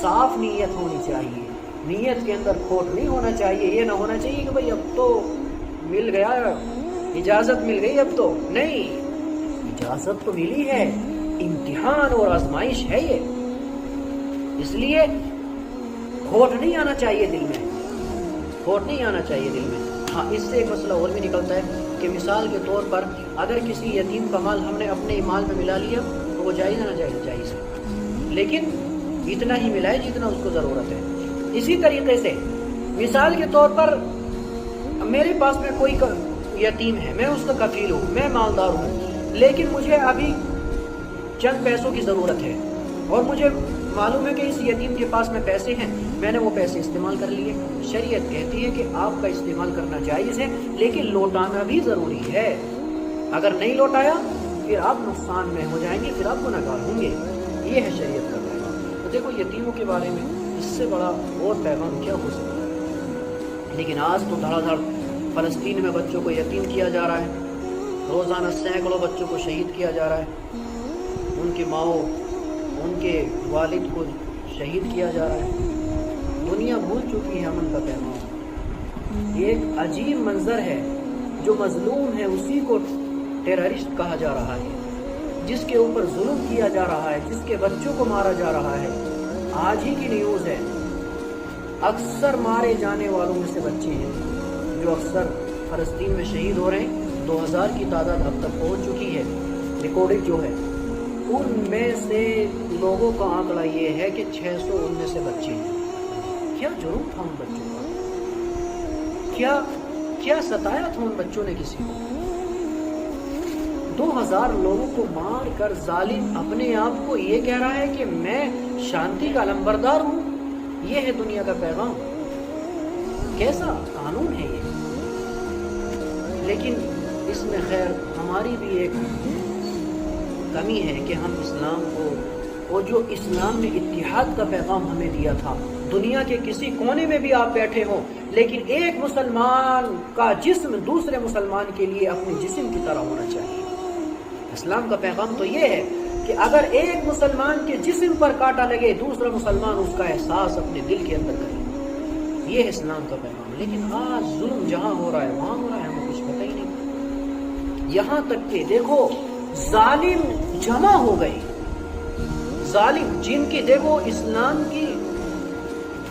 صاف نیت ہونی چاہیے، نیت کے اندر کھوٹ نہیں ہونا چاہیے. یہ نہ ہونا چاہیے کہ بھئی اب تو مل گیا، اجازت مل گئی، اب تو نہیں. اجازت تو ملی ہے، امتحان اور آزمائش ہے یہ، اس لیے کھوٹ نہیں آنا چاہیے دل میں، کھوٹ نہیں آنا چاہیے دل میں. ہاں اس سے ایک مسئلہ اور بھی نکلتا ہے کہ مثال کے طور پر اگر کسی یتیم کا مال ہم نے اپنے مال میں ملا لیا تو وہ جائز نہ جائز، جائز ہے، لیکن اتنا ہی ملائے جتنا اس کو ضرورت ہے. اسی طریقے سے مثال کے طور پر میرے پاس میں کوئی یتیم ہے، میں اس کا کفیل ہوں، میں مالدار ہوں، لیکن مجھے ابھی چند پیسوں کی ضرورت ہے اور مجھے معلوم ہے کہ اس یتیم کے پاس میں پیسے ہیں، میں نے وہ پیسے استعمال کر لیے. شریعت کہتی ہے کہ آپ کا استعمال کرنا جائز ہے، لیکن لوٹانا بھی ضروری ہے. اگر نہیں لوٹایا پھر آپ نقصان میں ہو جائیں گے، پھر آپ گنہگار ہوں گے. یہ ہے شریعت کا پیغام. تو دیکھو یتیموں کے بارے میں اس سے بڑا اور پیغام کیا ہو سکتا ہے. لیکن آج تو دھڑا دھڑ فلسطین میں بچوں کو یتیم کیا جا رہا ہے، روزانہ سینکڑوں بچوں کو شہید کیا جا رہا ہے، ان کی ماؤں ان کے والد کو شہید کیا جا رہا ہے. دنیا بھول چکی ہے امن کا پیغام. یہ ایک عجیب منظر ہے، جو مظلوم ہے اسی کو ٹیررسٹ کہا جا رہا ہے، جس کے اوپر ظلم کیا جا رہا ہے، جس کے بچوں کو مارا جا رہا ہے. آج ہی کی نیوز ہے، اکثر مارے جانے والوں میں سے بچے ہیں جو اکثر فلسطین میں شہید ہو رہے ہیں. 2000 کی تعداد اب تک پہنچ چکی ہے ریکارڈڈ جو ہے. ان میں سے لوگوں کا آنکڑا یہ ہے کہ 600 ان میں سے بچے ہیں. کیا جرم تھا ان بچوں کا، کیا ستایا تھا ان بچوں نے کسی کو. 2000 لوگوں کو مار کر ظالم اپنے آپ کو یہ کہہ رہا ہے کہ میں شانتی کا علمبردار ہوں. یہ ہے دنیا کا پیغام. کیسا قانون ہے یہ. لیکن اس میں خیر ہماری بھی ایک کمی ہے کہ ہم اسلام کو، اور جو اسلام نے اتحاد کا پیغام ہمیں دیا تھا، دنیا کے کسی کونے میں بھی آپ بیٹھے ہوں لیکن ایک مسلمان کا جسم دوسرے مسلمان کے لیے اپنے جسم کی طرح ہونا چاہیے. اسلام کا پیغام تو یہ ہے کہ اگر ایک مسلمان کے جسم پر کانٹا لگے دوسرا مسلمان اس کا احساس اپنے دل کے اندر کرے. یہ ہے اسلام کا پیغام. لیکن آج ظلم جہاں ہو رہا ہے وہاں ہو رہا ہے، ہمیں کچھ پتہ ہی نہیں. یہاں تک کہ دیکھو ظالم جمع ہو گئے، ظالم جن کی دیکھو اسلام کی،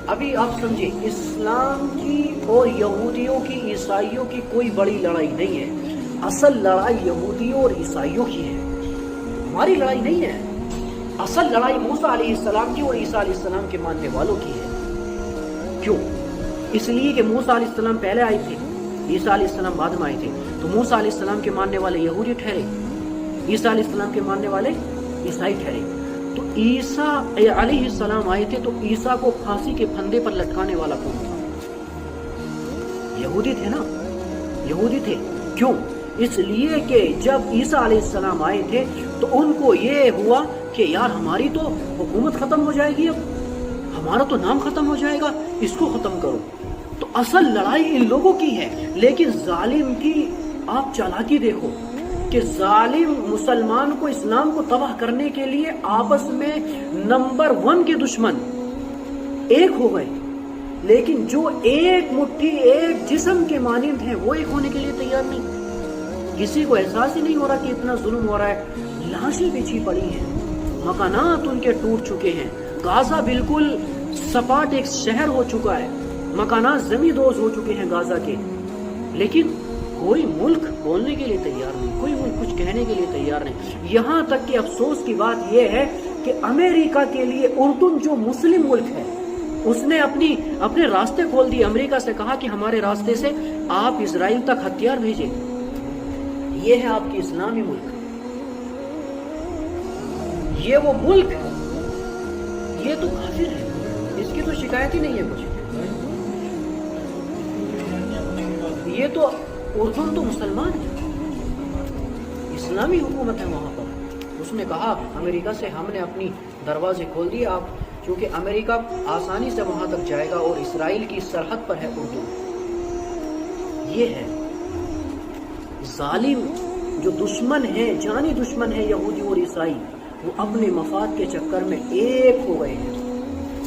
ابھی آپ سمجھے، اسلام کی اور یہودیوں کی عیسائیوں کی کوئی بڑی لڑائی نہیں ہے. اصل لڑائی یہودیوں اور عیسائیوں کی ہے، ہماری لڑائی نہیں ہے. اصل لڑائی موسیٰ علیہ السلام کی اور عیسیٰ علیہ السلام کے ماننے والوں کی ہے. کیوں؟ اس لیے کہ موسیٰ علیہ السلام پہلے آئے تھے، عیسیٰ علیہ السلام بعد میں آئے تھے. تو موسیٰ علیہ السلام کے ماننے والے یہودی ٹھہرے، عیسیٰ علیہ السلام کے ماننے والے عیسائی ٹھہرے. تو عیسیٰ علیہ السلام آئے تھے تو عیسیٰ کو پھانسی کے پھندے پر لٹکانے والا کون تھا؟ یہودی تھے نا، یہودی تھے. کیوں؟ اس لیے کہ جب عیسیٰ علیہ السلام آئے تھے تو ان کو یہ ہوا کہ یار ہماری تو حکومت ختم ہو جائے گی، اب ہمارا تو نام ختم ہو جائے گا، اس کو ختم کرو. تو اصل لڑائی ان لوگوں کی ہے. لیکن ظالم کی آپ چالاکی دیکھو کہ ظالم مسلمان کو، اسلام کو تباہ کرنے کے لیے آپس میں نمبر 1 کے دشمن ایک ہو گئے، لیکن جو ایک مٹھی ایک جسم کے مانند ہیں وہ ایک ہونے کے لیے تیار نہیں. کسی کو احساس ہی نہیں ہو رہا کہ اتنا ظلم ہو رہا ہے. لاشیں بچھی پڑی ہیں، مکانات ان کے ٹوٹ چکے ہیں. غازہ بالکل سپاٹ ایک شہر ہو چکا ہے، مکانات زمین دوز ہو چکے ہیں غازہ کے. لیکن کوئی ملک بولنے کے لیے تیار نہیں، کوئی ملک کچھ کہنے کے لیے تیار نہیں. یہاں تک کہ افسوس کی بات یہ ہے کہ امریکہ کے لیے اردن جو مسلم ملک ہے اس نے اپنے راستے کھول دیے. امریکہ سے کہا کہ ہمارے راستے سے آپ اسرائیل تک ہتھیار بھیجیں. یہ ہے آپ کی اسلامی ملک، یہ وہ ملک ہے. یہ تو کافر ہے، اس کی تو شکایت ہی نہیں ہے کچھ. یہ تو اردن تو مسلمان ہے، اسلامی حکومت ہے وہاں پر. اس نے کہا امریکہ سے ہم نے اپنی دروازے کھول دیے، آپ چونکہ امریکہ آسانی سے وہاں تک جائے گا اور اسرائیل کی سرحد پر ہے اردن. یہ ہے ظالم جو دشمن ہے، جانی دشمن ہے یہودی اور عیسائی، وہ اپنے مفاد کے چکر میں ایک ہو گئے ہیں.